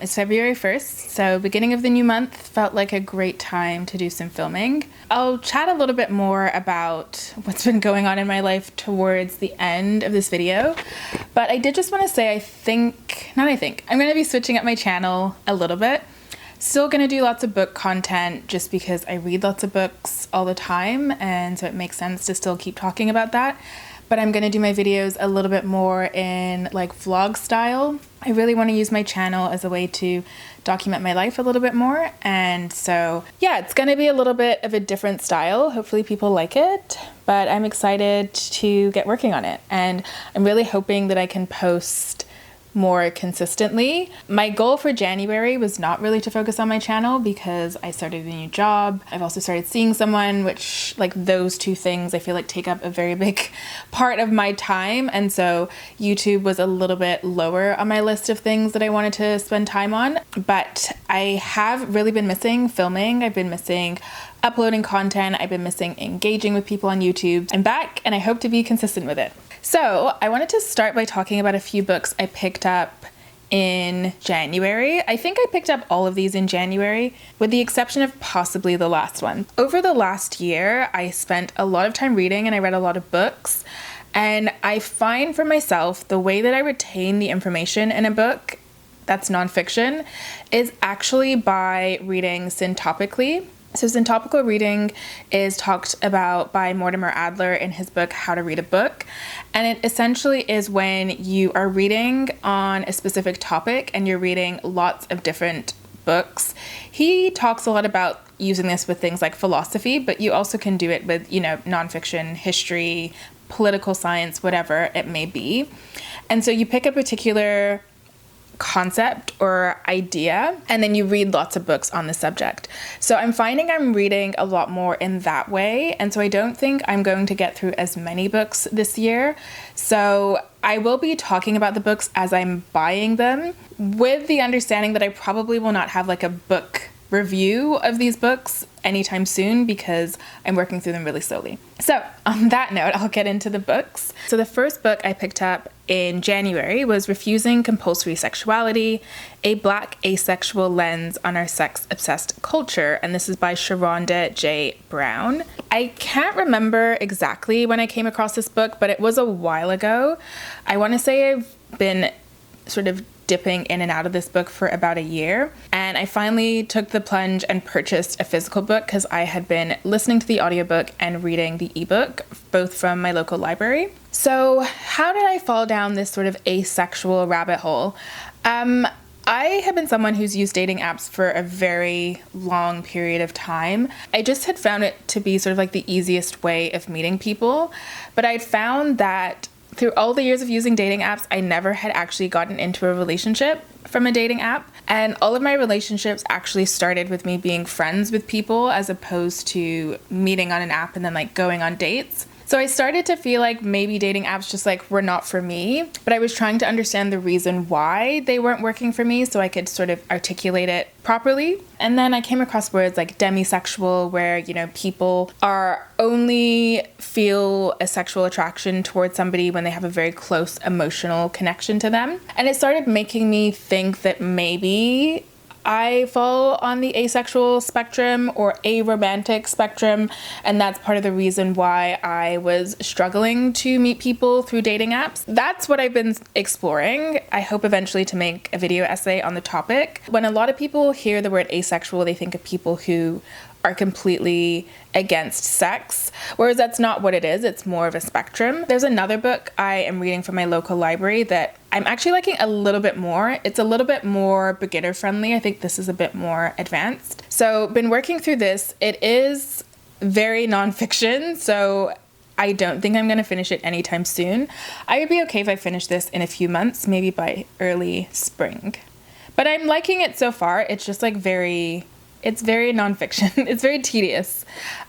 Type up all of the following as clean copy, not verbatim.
It's February 1st, so beginning of the new month felt like a great time to do some filming. I'll chat a little bit more about what's been going on in my life towards the end of this video, but I did just want to say I'm going to be switching up my channel a little bit. Still going to do lots of book content just because I read lots of books all the time, and so it makes sense to still keep talking about that. But I'm going to do my videos a little bit more in like vlog style. I really want to use my channel as a way to document my life a little bit more. And so, yeah, it's going to be a little bit of a different style. Hopefully people like it, but I'm excited to get working on it. And I'm really hoping that I can post more consistently. My goal for January was not really to focus on my channel because I started a new job. I've also started seeing someone, which like those two things I feel like take up a very big part of my time. And so YouTube was a little bit lower on my list of things that I wanted to spend time on. But I have really been missing filming. I've been missing uploading content. I've been missing engaging with people on YouTube. I'm back and I hope to be consistent with it. So I wanted to start by talking about a few books I picked up in January. I think I picked up all of these in January, with the exception of possibly the last one. Over the last year, I spent a lot of time reading and I read a lot of books. And I find for myself, the way that I retain the information in a book that's nonfiction is actually by reading syntopically. So syntopical reading is talked about by Mortimer Adler in his book, How to Read a Book. And it essentially is when you are reading on a specific topic and you're reading lots of different books. He talks a lot about using this with things like philosophy, but you also can do it with, nonfiction, history, political science, whatever it may be. And so you pick a particular concept or idea, and then you read lots of books on the subject. So I'm finding I'm reading a lot more in that way, and so I don't think I'm going to get through as many books this year. So I will be talking about the books as I'm buying them, with the understanding that I probably will not have like a book review of these books anytime soon because I'm working through them really slowly. So on that note, I'll get into the books. So the first book I picked up in January was Refusing Compulsory Sexuality, A Black Asexual Lens on Our Sex-Obsessed Culture, and this is by Sherronda J. Brown. I can't remember exactly when I came across this book, but it was a while ago. I want to say I've been sort of dipping in and out of this book for about a year, and I finally took the plunge and purchased a physical book because I had been listening to the audiobook and reading the ebook, both from my local library. So how did I fall down this sort of asexual rabbit hole? I have been someone who's used dating apps for a very long period of time. I just had found it to be sort of like the easiest way of meeting people, but I'd found that through all the years of using dating apps, I never had actually gotten into a relationship from a dating app. And all of my relationships actually started with me being friends with people as opposed to meeting on an app and then like going on dates. So I started to feel like maybe dating apps just like were not for me, but I was trying to understand the reason why they weren't working for me so I could sort of articulate it properly. And then I came across words like demisexual, where, people are only feel a sexual attraction towards somebody when they have a very close emotional connection to them. And it started making me think that maybe I fall on the asexual spectrum or aromantic spectrum, and that's part of the reason why I was struggling to meet people through dating apps. That's what I've been exploring. I hope eventually to make a video essay on the topic. When a lot of people hear the word asexual, they think of people who are completely against sex, whereas that's not what it is. It's more of a spectrum. There's another book I am reading from my local library that I'm actually liking a little bit more. It's a little bit more beginner friendly. I think this is a bit more advanced. So been working through this. It is very nonfiction, so I don't think I'm going to finish it anytime soon. I would be okay if I finish this in a few months, maybe by early spring. But I'm liking it so far. It's just like it's very nonfiction. It's very tedious.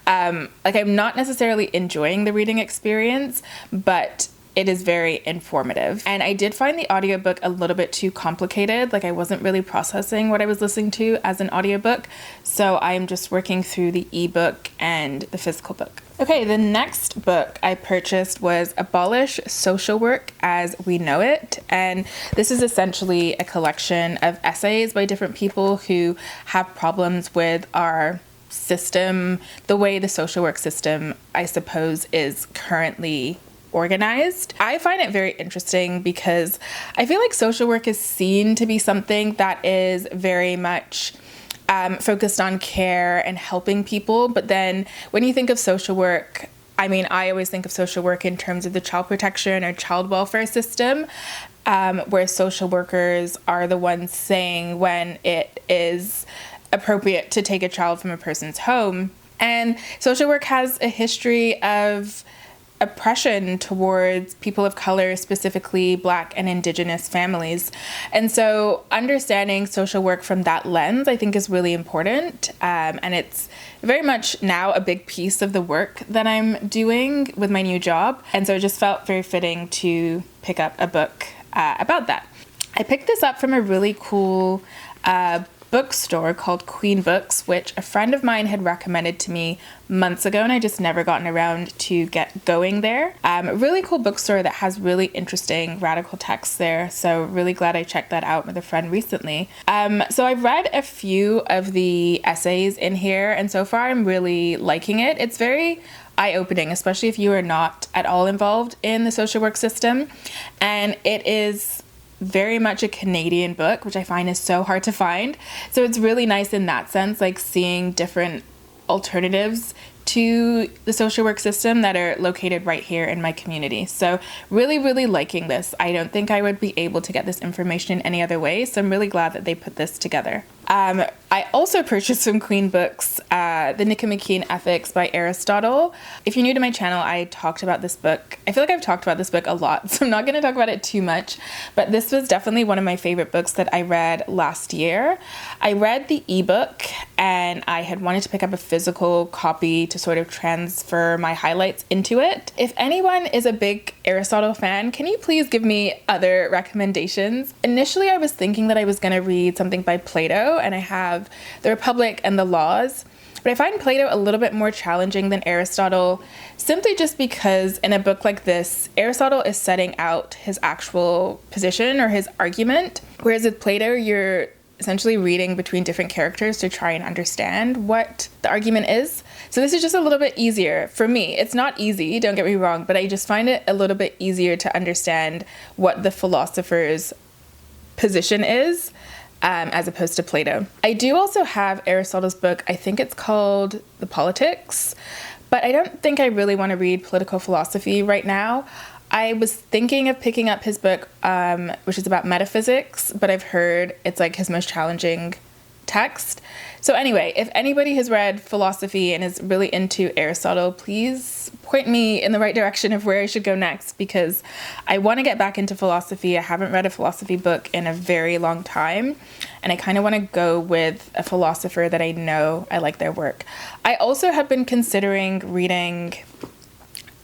I'm not necessarily enjoying the reading experience, but it is very informative. And I did find the audiobook a little bit too complicated. Like I wasn't really processing what I was listening to as an audiobook. So I'm just working through the ebook and the physical book. Okay, the next book I purchased was Abolish Social Work as We Know It. And this is essentially a collection of essays by different people who have problems with our system, the way the social work system, I suppose, is currently organized. I find it very interesting because I feel like social work is seen to be something that is very much focused on care and helping people. But then when you think of social work, I mean, I always think of social work in terms of the child protection or child welfare system, where social workers are the ones saying when it is appropriate to take a child from a person's home. And social work has a history of oppression towards people of color, specifically Black and Indigenous families. And so understanding social work from that lens, I think, is really important. And it's very much now a big piece of the work that I'm doing with my new job. And so it just felt very fitting to pick up a book about that. I picked this up from a really cool bookstore called Queen Books, which a friend of mine had recommended to me months ago, and I just never gotten around to get going there. A really cool bookstore that has really interesting radical texts there, so really glad I checked that out with a friend recently. So I've read a few of the essays in here, and so far I'm really liking it. It's very eye-opening, especially if you are not at all involved in the social work system, and it is very much a Canadian book, which I find is so hard to find. So it's really nice in that sense, like seeing different alternatives to the social work system that are located right here in my community. So really, really liking this. I don't think I would be able to get this information any other way, so I'm really glad that they put this together. I also purchased from Queen Books the Nicomachean Ethics by Aristotle. If you're new to my channel, I talked about this book. I feel like I've talked about this book a lot, so I'm not going to talk about it too much, but this was definitely one of my favorite books that I read last year. I read the ebook and I had wanted to pick up a physical copy to sort of transfer my highlights into it. If anyone is a big Aristotle fan, can you please give me other recommendations? Initially, I was thinking that I was going to read something by Plato, and I have The Republic and the Laws, but I find Plato a little bit more challenging than Aristotle, simply just because in a book like this, Aristotle is setting out his actual position or his argument, whereas with Plato, you're essentially reading between different characters to try and understand what the argument is. So this is just a little bit easier for me. It's not easy, don't get me wrong, but I just find it a little bit easier to understand what the philosopher's position is, as opposed to Plato. I do also have Aristotle's book. I think it's called The Politics, but I don't think I really want to read political philosophy right now. I was thinking of picking up his book, which is about metaphysics, but I've heard it's like his most challenging text. So anyway, if anybody has read philosophy and is really into Aristotle, please point me in the right direction of where I should go next, because I want to get back into philosophy. I haven't read a philosophy book in a very long time, and I kind of want to go with a philosopher that I know I like their work. I also have been considering reading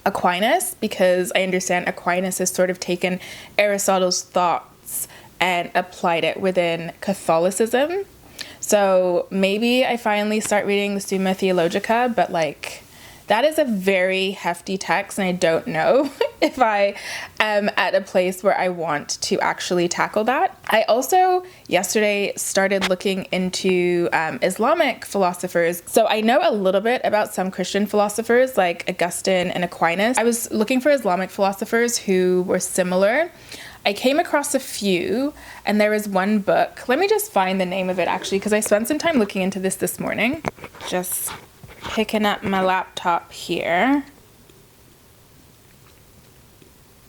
Aquinas, because I understand Aquinas has sort of taken Aristotle's thoughts and applied it within Catholicism. So maybe I finally start reading the Summa Theologica, but like that is a very hefty text, and I don't know if I am at a place where I want to actually tackle that. I also yesterday started looking into Islamic philosophers. So I know a little bit about some Christian philosophers like Augustine and Aquinas. I was looking for Islamic philosophers who were similar. I came across a few, and there was one book. Let me just find the name of it, actually, because I spent some time looking into this morning. Just picking up my laptop here.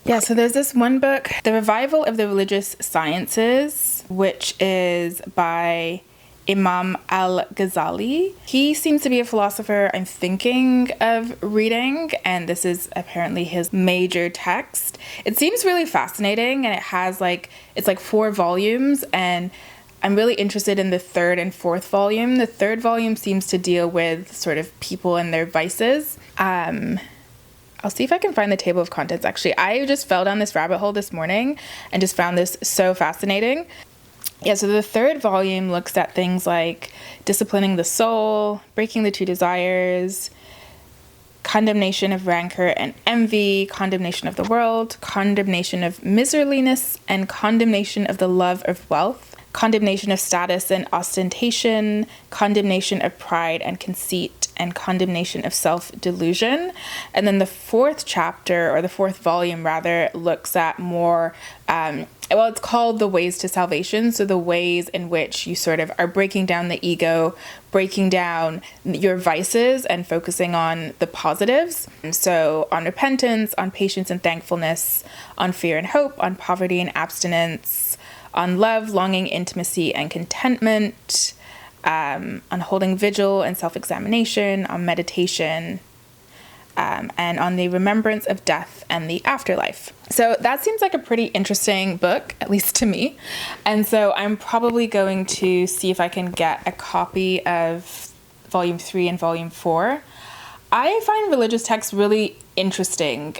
Yeah, so there's this one book, The Revival of the Religious Sciences, which is by Imam al-Ghazali. He seems to be a philosopher I'm thinking of reading, and this is apparently his major text. It seems really fascinating, and it has it's 4 volumes, and I'm really interested in the 3rd and 4th volume. The 3rd volume seems to deal with sort of people and their vices. I'll I'll see if I can find the table of contents. Actually, I just fell down this rabbit hole this morning and just found this so fascinating. Yeah, so the third volume looks at things like disciplining the soul, breaking the two desires, condemnation of rancor and envy, condemnation of the world, condemnation of miserliness, and condemnation of the love of wealth, condemnation of status and ostentation, condemnation of pride and conceit, and condemnation of self-delusion. And then the fourth chapter, or the fourth volume rather, looks at more, it's called The Ways to Salvation. So the ways in which you sort of are breaking down the ego, breaking down your vices and focusing on the positives. So on repentance, on patience and thankfulness, on fear and hope, on poverty and abstinence, on love, longing, intimacy, and contentment, on holding vigil and self-examination, on meditation, and on the remembrance of death and the afterlife. So that seems like a pretty interesting book, at least to me. And so I'm probably going to see if I can get a copy of Volume 3 and Volume 4. I find religious texts really interesting,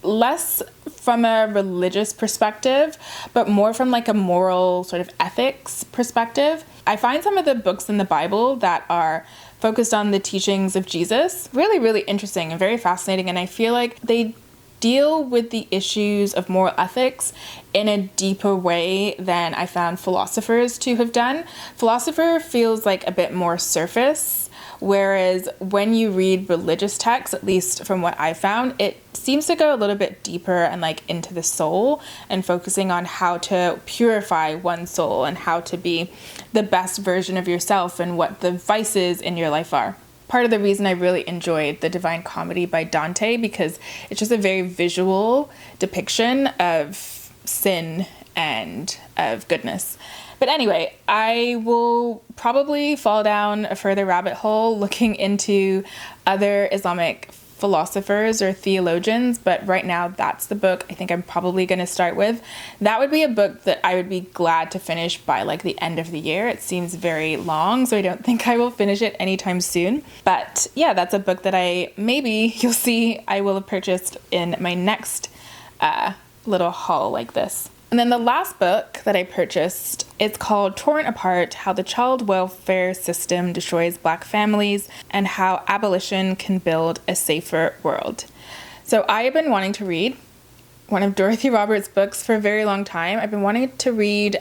less from a religious perspective, but more from like a moral sort of ethics perspective. I find some of the books in the Bible that are focused on the teachings of Jesus really, really interesting and very fascinating. And I feel like they deal with the issues of moral ethics in a deeper way than I found philosophers to have done. Philosopher feels like a bit more surface, whereas when you read religious texts, at least from what I found, it seems to go a little bit deeper and like into the soul and focusing on how to purify one's soul and how to be the best version of yourself and what the vices in your life are. Part of the reason I really enjoyed The Divine Comedy by Dante, because it's just a very visual depiction of sin and of goodness. But anyway, I will probably fall down a further rabbit hole looking into other Islamic philosophers or theologians, but right now that's the book I think I'm probably going to start with. That would be a book that I would be glad to finish by like the end of the year. It seems very long, so I don't think I will finish it anytime soon. But yeah, that's a book that you'll see I will have purchased in my next little haul like this. And then the last book that I purchased, it's called Torn Apart: How the Child Welfare System Destroys Black Families and How Abolition Can Build a Safer World. So I have been wanting to read one of Dorothy Roberts' books for a very long time. I've been wanting to read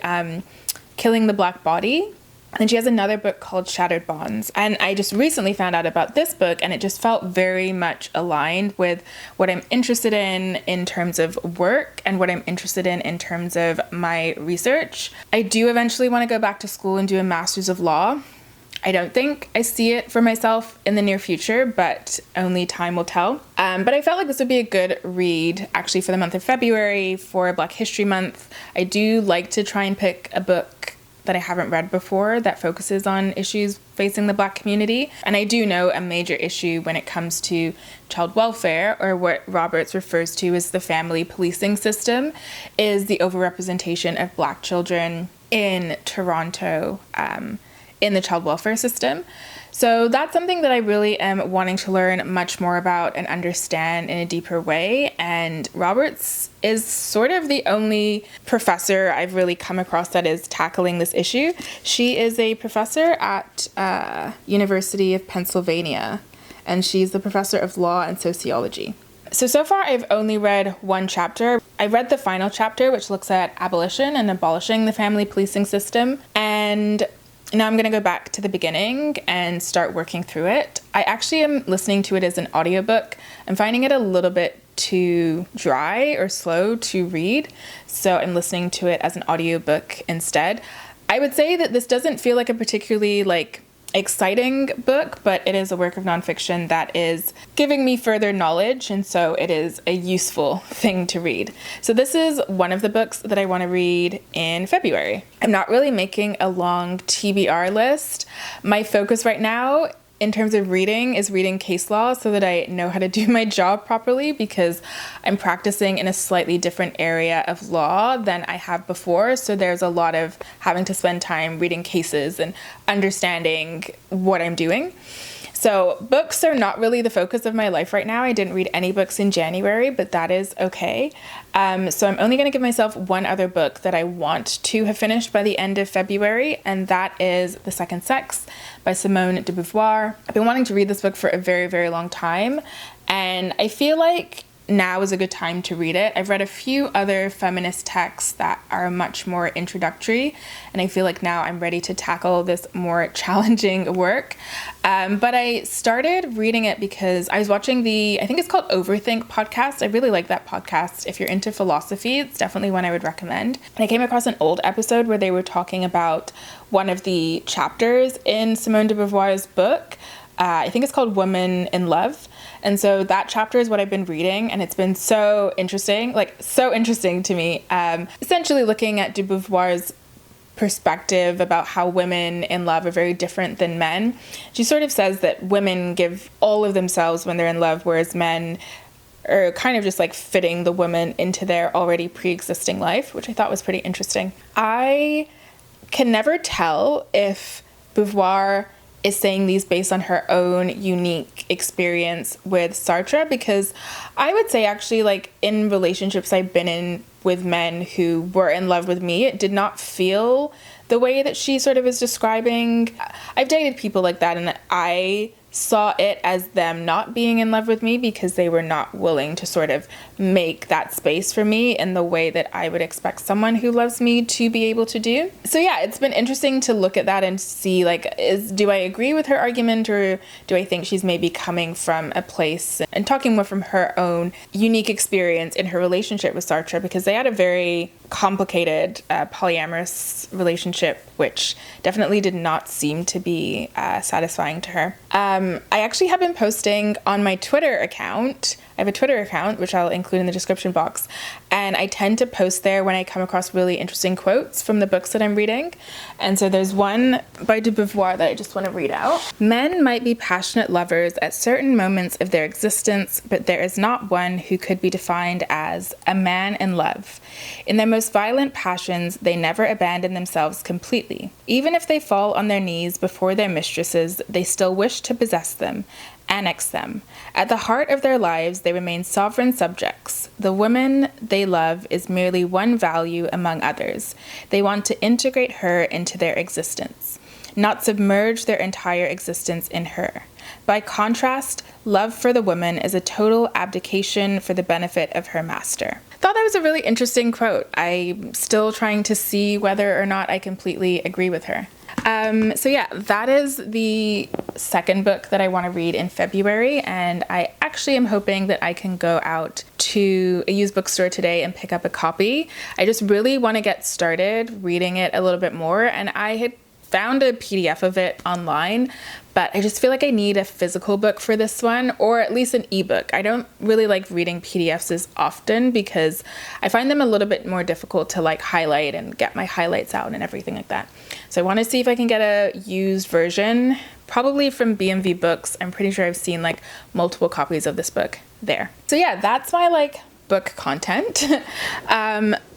Killing the Black Body. And she has another book called Shattered Bonds. And I just recently found out about this book, and it just felt very much aligned with what I'm interested in terms of work and what I'm interested in terms of my research. I do eventually want to go back to school and do a master's of law. I don't think I see it for myself in the near future, but only time will tell. But I felt like this would be a good read actually for the month of February, for Black History Month. I do like to try and pick a book that I haven't read before that focuses on issues facing the Black community. And I do know a major issue when it comes to child welfare, or what Roberts refers to as the family policing system, is the overrepresentation of Black children in Toronto in the child welfare system. So that's something that I really am wanting to learn much more about and understand in a deeper way. And Roberts is sort of the only professor I've really come across that is tackling this issue. She is a professor at University of Pennsylvania, and she's the professor of law and sociology. So far I've only read one chapter. I read the final chapter, which looks at abolition and abolishing the family policing system. And now I'm going to go back to the beginning and start working through it. I actually am listening to it as an audiobook. I'm finding it a little bit too dry or slow to read, so I'm listening to it as an audiobook instead. I would say that this doesn't feel like a particularly exciting book, but it is a work of nonfiction that is giving me further knowledge, and so it is a useful thing to read. So this is one of the books that I want to read in February. I'm not really making a long TBR list. My focus right now in terms of reading is reading case law so that I know how to do my job properly, because I'm practicing in a slightly different area of law than I have before. So there's a lot of having to spend time reading cases and understanding what I'm doing. So books are not really the focus of my life right now. I didn't read any books in January, but that is okay. So I'm only going to give myself one other book that I want to have finished by the end of February, and that is The Second Sex by Simone de Beauvoir. I've been wanting to read this book for a very, very long time, and I feel like now is a good time to read it. I've read a few other feminist texts that are much more introductory, and I feel like now I'm ready to tackle this more challenging work. But I started reading it because I was watching I think it's called Overthink podcast. I really like that podcast. If you're into philosophy, it's definitely one I would recommend. And I came across an old episode where they were talking about one of the chapters in Simone de Beauvoir's book. I think it's called Woman in Love. And so that chapter is what I've been reading, and it's been so interesting to me. Essentially looking at de Beauvoir's perspective about how women in love are very different than men. She sort of says that women give all of themselves when they're in love, whereas men are kind of just like fitting the woman into their already pre-existing life, which I thought was pretty interesting. I can never tell if Beauvoir is saying these based on her own unique experience with Sartre, because I would say actually, like, in relationships I've been in with men who were in love with me, it did not feel the way that she sort of is describing. I've dated people like that, and I saw it as them not being in love with me because they were not willing to sort of make that space for me in the way that I would expect someone who loves me to be able to do. So yeah, it's been interesting to look at that and see, like, do I agree with her argument, or do I think she's maybe coming from a place and talking more from her own unique experience in her relationship with Sartre, because they had a very complicated polyamorous relationship, which definitely did not seem to be satisfying to her. I actually have been posting on my Twitter account. I have a Twitter account, which I'll include in the description box, and I tend to post there when I come across really interesting quotes from the books that I'm reading. And so there's one by de Beauvoir that I just want to read out. Men might be passionate lovers at certain moments of their existence, but there is not one who could be defined as a man in love. In their most violent passions, they never abandon themselves completely. Even if they fall on their knees before their mistresses, they still wish to possess them, annex them. At the heart of their lives, they remain sovereign subjects. The woman they love is merely one value among others. They want to integrate her into their existence, not submerge their entire existence in her. By contrast, love for the woman is a total abdication for the benefit of her master. Thought that was a really interesting quote. I'm still trying to see whether or not I completely agree with her. So yeah, that is the second book that I want to read in February, and I actually am hoping that I can go out to a used bookstore today and pick up a copy. I just really want to get started reading it a little bit more, and I had found a PDF of it online, but I just feel like I need a physical book for this one, or at least an ebook. I don't really like reading PDFs as often because I find them a little bit more difficult to like highlight and get my highlights out and everything like that. So I want to see if I can get a used version, probably from B&V Books. I'm pretty sure I've seen like multiple copies of this book there. So yeah, that's my like book content.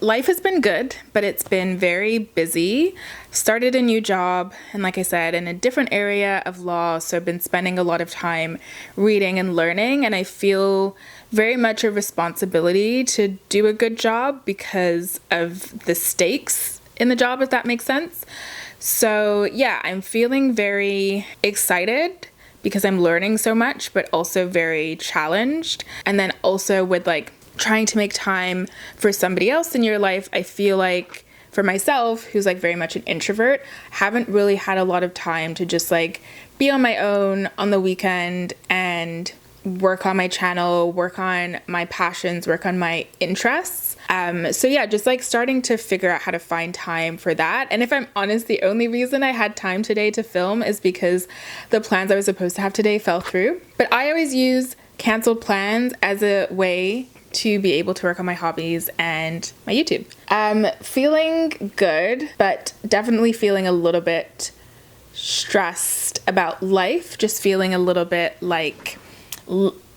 Life has been good, but it's been very busy. Started a new job, and like I said, in a different area of law, so I've been spending a lot of time reading and learning, and I feel very much a responsibility to do a good job because of the stakes in the job, if that makes sense. So yeah, I'm feeling very excited because I'm learning so much, but also very challenged. And then also with like trying to make time for somebody else in your life, I feel like for myself, who's like very much an introvert, haven't really had a lot of time to just like be on my own on the weekend and work on my channel, work on my passions, work on my interests. So yeah, just like starting to figure out how to find time for that. And if I'm honest, the only reason I had time today to film is because the plans I was supposed to have today fell through. But I always use canceled plans as a way to be able to work on my hobbies and my YouTube. Feeling good, but definitely feeling a little bit stressed about life, just feeling a little bit like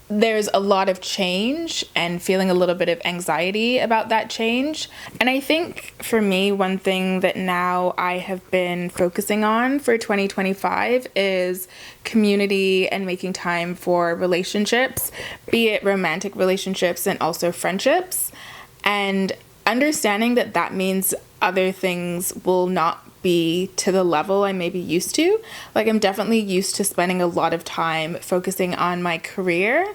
there's a lot of change and feeling a little bit of anxiety about that change. And I think for me, one thing that now I have been focusing on for 2025 is community and making time for relationships, be it romantic relationships and also friendships, and understanding that that means other things will not be to the level I may be used to. Like, I'm definitely used to spending a lot of time focusing on my career,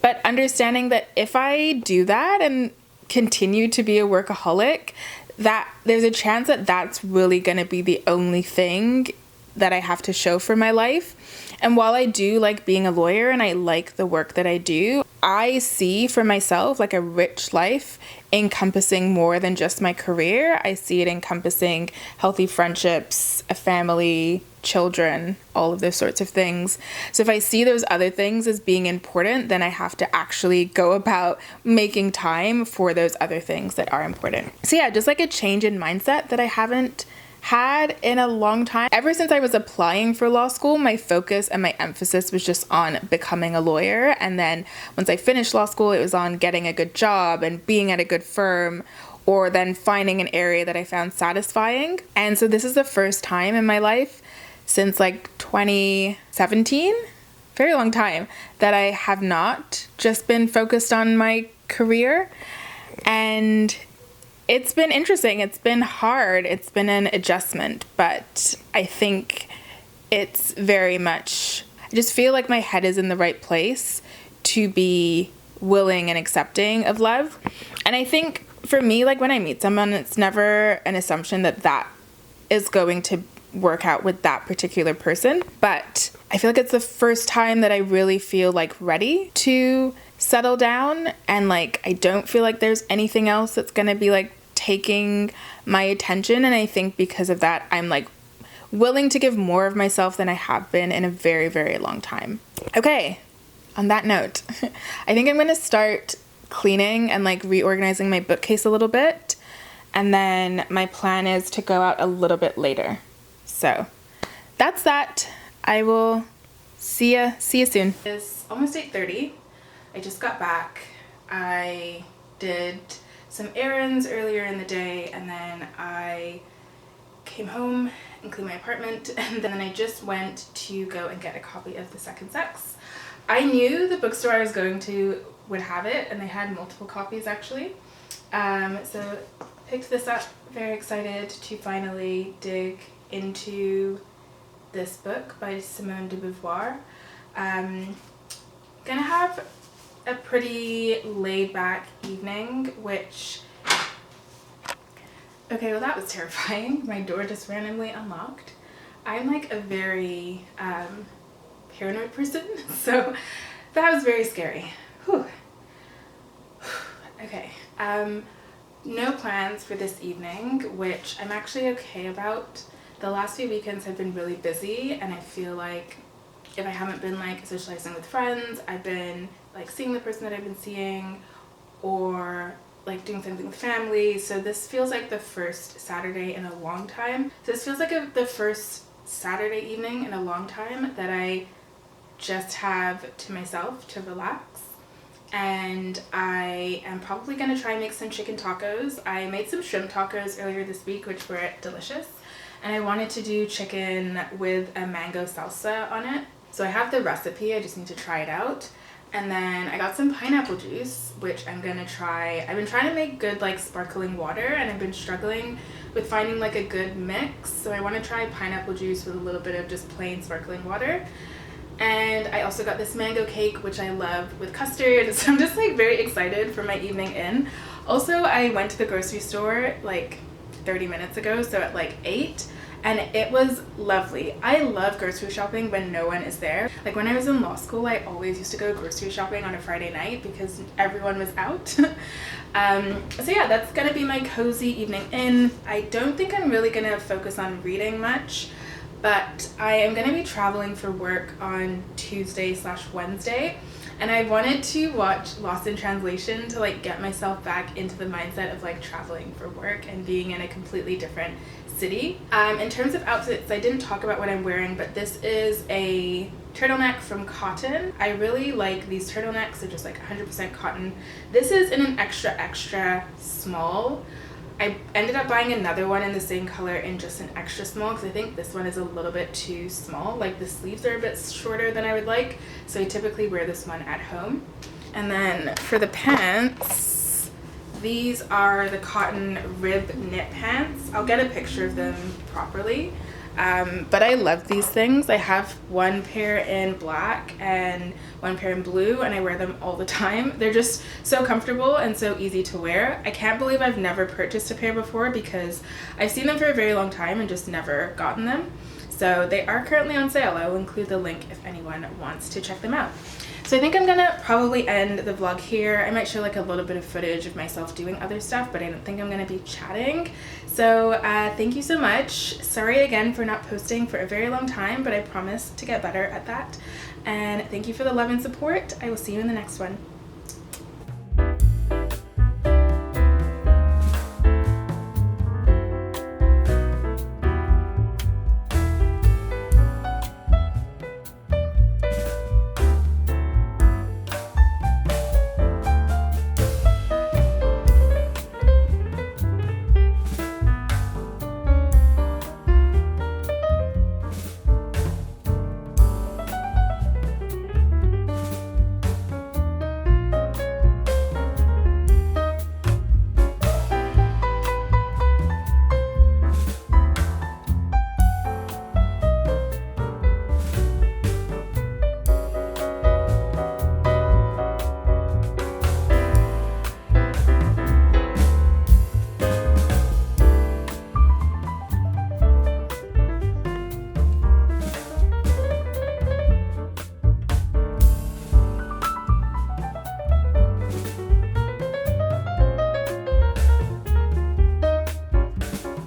but understanding that if I do that and continue to be a workaholic, that there's a chance that that's really going to be the only thing that I have to show for my life. And while I do like being a lawyer and I like the work that I do, I see for myself like a rich life encompassing more than just my career. I see it encompassing healthy friendships, a family, children, all of those sorts of things. So if I see those other things as being important, then I have to actually go about making time for those other things that are important. So yeah, just like a change in mindset that I haven't had in a long time. Ever since I was applying for law school, my focus and my emphasis was just on becoming a lawyer. And then once I finished law school, it was on getting a good job and being at a good firm, or then finding an area that I found satisfying. And so this is the first time in my life since like 2017, very long time, that I have not just been focused on my career. And it's been interesting. It's been hard. It's been an adjustment, but I think it's very much, I just feel like my head is in the right place to be willing and accepting of love. And I think for me, like when I meet someone, it's never an assumption that that is going to work out with that particular person. But I feel like it's the first time that I really feel like ready to settle down, and like I don't feel like there's anything else that's gonna be like taking my attention. And I think because of that, I'm like willing to give more of myself than I have been in a very, very long time. Okay, on that note, I think I'm gonna start cleaning and like reorganizing my bookcase a little bit, and then my plan is to go out a little bit later. So that's that. I will see you soon. It's almost 8:30. I just got back. I did some errands earlier in the day, and then I came home and cleaned my apartment, and then I just went to go and get a copy of The Second Sex. I knew the bookstore I was going to would have it, and they had multiple copies actually. So picked this up, very excited to finally dig into this book by Simone de Beauvoir. Gonna have a pretty laid back evening, which, okay, well that was terrifying. My door just randomly unlocked. I'm like a very paranoid person, so that was very scary. Whew. Okay, no plans for this evening, which I'm actually okay about. The last few weekends have been really busy, and I feel like if I haven't been like socializing with friends, I've been like seeing the person that I've been seeing, or like doing something with family. So this feels like the first Saturday in a long time. So this feels like the first Saturday evening in a long time that I just have to myself to relax. And I am probably going to try and make some chicken tacos. I made some shrimp tacos earlier this week, which were delicious. And I wanted to do chicken with a mango salsa on it. So I have the recipe, I just need to try it out. And then I got some pineapple juice, which I'm gonna try. I've been trying to make good like sparkling water, and I've been struggling with finding like a good mix. So I want to try pineapple juice with a little bit of just plain sparkling water. And I also got this mango cake, which I love, with custard. So I'm just like very excited for my evening in. Also, I went to the grocery store like 30 minutes ago, so at like 8, and it was lovely. I love grocery shopping when no one is there. Like when I was in law school, I always used to go grocery shopping on a Friday night because everyone was out. So yeah, that's gonna be my cozy evening in. I don't think I'm really gonna focus on reading much, but I am gonna be traveling for work on Tuesday/Wednesday. And I wanted to watch Lost in Translation to like get myself back into the mindset of like traveling for work and being in a completely different city. In terms of outfits, I didn't talk about what I'm wearing, but this is a turtleneck from Kotn. I really like these turtlenecks. They're just like 100% cotton. This is in an extra small. I ended up buying another one in the same color in just an extra small because I think this one is a little bit too small. Like the sleeves are a bit shorter than I would like, so I typically wear this one at home. And then for the pants, these are the cotton rib knit pants. I'll get a picture of them properly. But I love these things. I have one pair in black and one pair in blue, and I wear them all the time. They're just so comfortable and so easy to wear. I can't believe I've never purchased a pair before because I've seen them for a very long time and just never gotten them. So they are currently on sale. I will include the link if anyone wants to check them out. So I think I'm gonna probably end the vlog here. I might show like a little bit of footage of myself doing other stuff, but I don't think I'm gonna be chatting. So thank you so much. Sorry again for not posting for a very long time, but I promise to get better at that. And thank you for the love and support. I will see you in the next one.